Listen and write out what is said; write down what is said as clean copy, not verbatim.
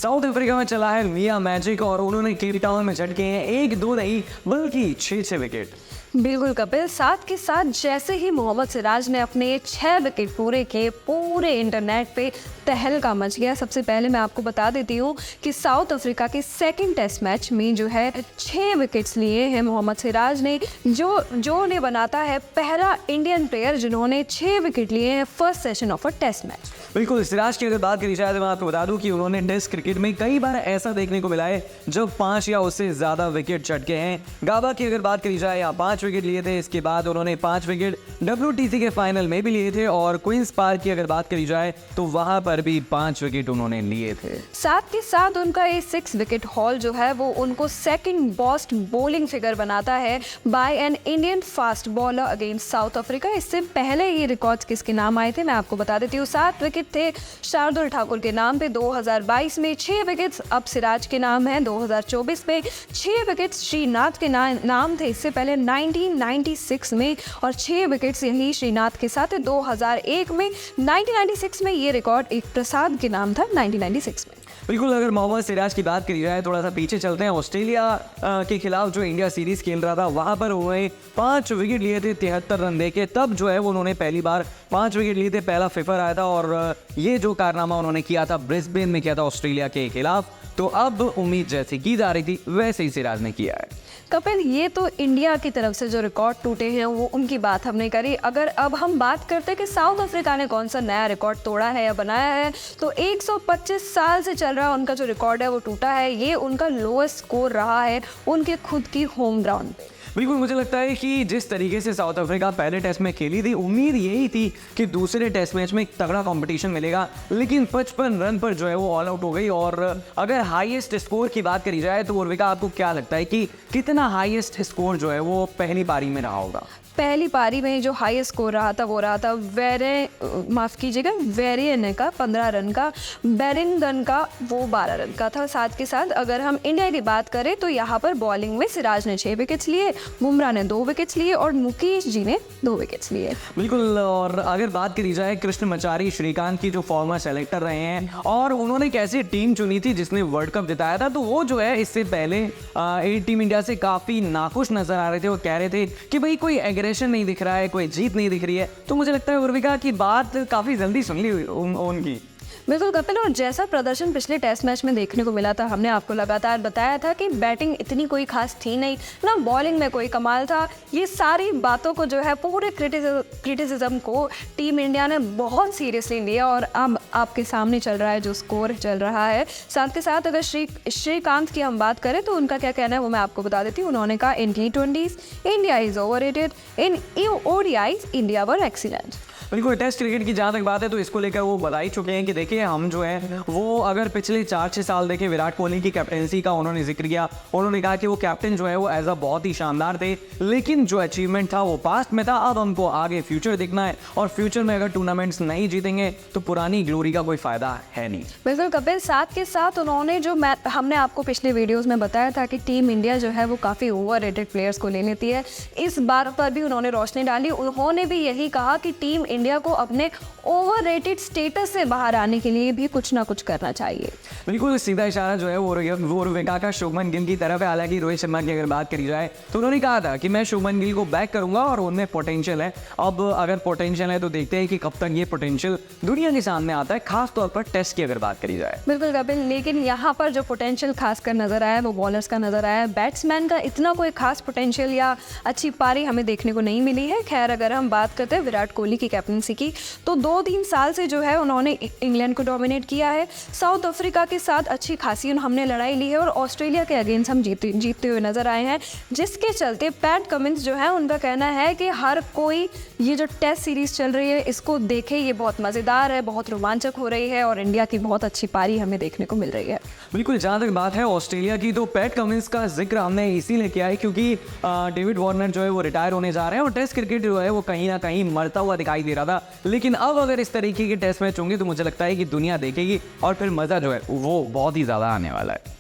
South Africa में चला है मिया मैजिक और उन्होंने केप टाउन में झटके हैं 1-2 नहीं बल्कि 6-6 विकेट। बिल्कुल कपिल, साथ के साथ जैसे ही मोहम्मद सिराज ने अपने 6 विकेट पूरे किए, पूरे इंटरनेट पे तहलका मच गया। सबसे पहले मैं आपको बता देती हूँ कि साउथ अफ्रीका के सेकंड टेस्ट मैच में जो है 6 विकेट्स लिए हैं मोहम्मद सिराज ने, जो उन्हें बनाता है पहला इंडियन प्लेयर जिन्होंने 6 विकेट लिए हैं first session of a test match. बिल्कुल, सिराज की अगर बात करी जाए तो मैं आपको बता दूं कि उन्होंने टेस्ट क्रिकेट में कई बार ऐसा देखने को मिला है जब 5 या उससे ज़्यादा विकेट चटके हैं। गाबा की अगर बात करी जाए यहाँ 5 विकेट लिए थे, इसके बाद उन्होंने 5 विकेट WTC के फाइनल में भी लिए थे और क्वींस पार्क की अगर बात करी जाए तो वहाँ पर भी 5 विकेट उन्होंने लिए थे। साथ के साथ उनका ये 6 विकेट हॉल जो है वो उनको सेकंड बेस्ट बॉलिंग फिगर बनाता है by an Indian fast bowler against South Africa. इससे पहले ये रिकॉर्ड्स किसके नाम आए थे मैं आपको बता देती हूँ। 7 विकेट थे शार्दुल ठाकुर के नाम पे 2022 में, 6 विकेट्स अब सिराज के नाम है 2024 में, 6 विकेट्स श्रीनाथ के नाम थे इससे पहले 1996 में और 6 विकेट्स यही श्रीनाथ के साथ 2001 में। 1996 में ये रिकॉर्ड एक प्रसाद के नाम था 1996 में। बिल्कुल, अगर मोहम्मद सिराज की बात करी जाए थोड़ा सा पीछे चलते हैं। ऑस्ट्रेलिया के खिलाफ जो इंडिया सीरीज खेल रहा था वहाँ पर उन्होंने 5 विकेट लिए थे 73 रन देके, तब जो है वो उन्होंने पहली बार 5 विकेट लिए थे, पहला फिफर आया था और ये जो कारनामा उन्होंने किया था ब्रिस्बेन में किया था ऑस्ट्रेलिया के खिलाफ। तो अब उम्मीद जैसी की जा रही थी वैसे ही सिराज ने किया है। कपिल, ये तो इंडिया की तरफ से जो रिकॉर्ड टूटे हैं वो उनकी बात हमने करी। अगर अब हम बात करते हैं कि साउथ अफ्रीका ने कौन सा नया रिकॉर्ड तोड़ा है या बनाया है, तो 125 साल से चल रहा उनका जो रिकॉर्ड है वो टूटा है। ये उनका लोएस्ट स्कोर रहा है उनके खुद की होम ग्राउंड पे। बिल्कुल, मुझे लगता है कि जिस तरीके से साउथ अफ्रीका पहले टेस्ट में खेली थी, उम्मीद यही थी कि दूसरे टेस्ट मैच में एक तगड़ा कंपटीशन मिलेगा, लेकिन 55 रन पर जो है वो ऑल आउट हो गई। और अगर हाईएस्ट स्कोर की बात करी जाए तो उर्विका आपको क्या लगता है कि कितना हाईएस्ट स्कोर जो है वो पहली पारी में रहा होगा? पहली पारी में जो हाईएस्ट स्कोर रहा था वो रहा था वेरियन का 15 रन का, बेरिंगटन का वो 12 रन का था। साथ के साथ अगर हम इंडिया की बात करें तो यहाँ पर बॉलिंग में सिराज ने 6 विकेट्स लिए, बुमराह ने 2 विकेट्स लिए और मुकेश जी ने 2 विकेट्स लिए। बिल्कुल, और अगर बात करी जाए कृष्ण मचारी श्रीकांत की जो फॉर्मर सेलेक्टर रहे हैं और उन्होंने कैसी टीम चुनी थी जिसने वर्ल्ड कप जिताया था, तो वो जो है इससे पहले टीम इंडिया से काफ़ी नाखुश नजर आ रहे थे। वो कह रहे थे कि भाई कोई एग्रेशन नहीं दिख रहा है, कोई जीत नहीं दिख रही है। तो मुझे लगता है उर्विका की बात काफ़ी जल्दी सुन ली उनकी। बिल्कुल कपिल, और जैसा प्रदर्शन पिछले टेस्ट मैच में देखने को मिला था, हमने आपको लगातार बताया था कि बैटिंग इतनी कोई खास थी नहीं ना, बॉलिंग में कोई कमाल था। ये सारी बातों को जो है पूरे क्रिटिसिज्म को टीम इंडिया ने बहुत सीरियसली लिया और अब आपके सामने चल रहा है जो स्कोर चल रहा है। साथ के साथ अगर श्रीकांत की हम बात करें तो उनका क्या कहना है वो मैं आपको बता देती हूँ। उन्होंने कहा इन T20s India is overrated, in ODIs India were excellent. बिल्कुल, टेस्ट क्रिकेट की जहाँ तक बात है तो इसको लेकर वो बता ही चुके हैं कि देखिए हम जो है वो अगर पिछले 4-6 साल देखें, विराट कोहली की कैप्टनसी का उन्होंने जिक्र किया। उन्होंने कहा कि वो कैप्टन जो है वो एज अ बहुत ही शानदार थे, लेकिन जो अचीवमेंट था वो पास्ट में था। अब हमको आगे फ्यूचर देखना है और फ्यूचर में अगर टूर्नामेंट्स नहीं जीतेंगे तो पुरानी ग्लोरी का कोई फ़ायदा है नहीं। बिल्कुल कपिल, साथ के साथ उन्होंने जो हमने आपको पिछले वीडियोज़ में बताया था कि टीम इंडिया जो है वो काफ़ी ओवररेटेड प्लेयर्स को ले लेती है, इस बार पर भी उन्होंने रोशनी डाली। उन्होंने भी यही कहा कि टीम इंडिया को अपने ओवररेटेड स्टेटस से बाहर आने के लिए भी कुछ ना कुछ करना चाहिए। बिल्कुल, सीधा इशारा जो है वो उर्विका का शुभमन गिल की तरफ है। हालांकि रोहित शर्मा की अगर बात करी जाए तो उन्होंने कहा था कि मैं शुभमन गिल को बैक करूंगा और उनमें पोटेंशियल है। अब अगर पोटेंशियल है तो देखते हैं कि कब तक ये पोटेंशियल दुनिया के सामने आता है, खास तौर पर टेस्ट की अगर बात करी जाए। बिल्कुल कपिल, लेकिन यहाँ पर जो पोटेंशियल खासकर नजर आया वो बॉलर्स का नजर आया। बैट्समैन का इतना कोई खास पोटेंशियल या अच्छी पारी हमें देखने को नहीं मिली है। खैर, अगर हम बात करते हैं विराट कोहली की कैप्टनसी की तो 2-3 साल से जो है उन्होंने इंग्लैंड को डोमिनेट किया है। साउथ अफ्रीका के साथ अच्छी खासी हमने लड़ाई ली है और ऑस्ट्रेलिया के अगेंस्ट हम जीतते हुए नजर आए हैं, जिसके चलते पैट कमिंस जो है उनका कहना है कि हर कोई ये जो टेस्ट सीरीज चल रही है इसको देखे, ये बहुत मज़ेदार है, बहुत रोमांचक हो रही है और इंडिया की बहुत अच्छी पारी हमें देखने को मिल रही है। बिल्कुल, जहाँ तक बात है ऑस्ट्रेलिया की तो पैट कमिंस का जिक्र हमने इसीलिए किया है क्योंकि डेविड वार्नर जो है वो रिटायर होने जा रहे हैं और टेस्ट क्रिकेट जो है वो कहीं ना कहीं मरता हुआ दिखाई दे रहा था। लेकिन अब अगर इस तरीके के टेस्ट मैच होंगे तो मुझे लगता है कि दुनिया देखेगी और फिर मज़ा जो है वो बहुत ही ज़्यादा आने वाला है।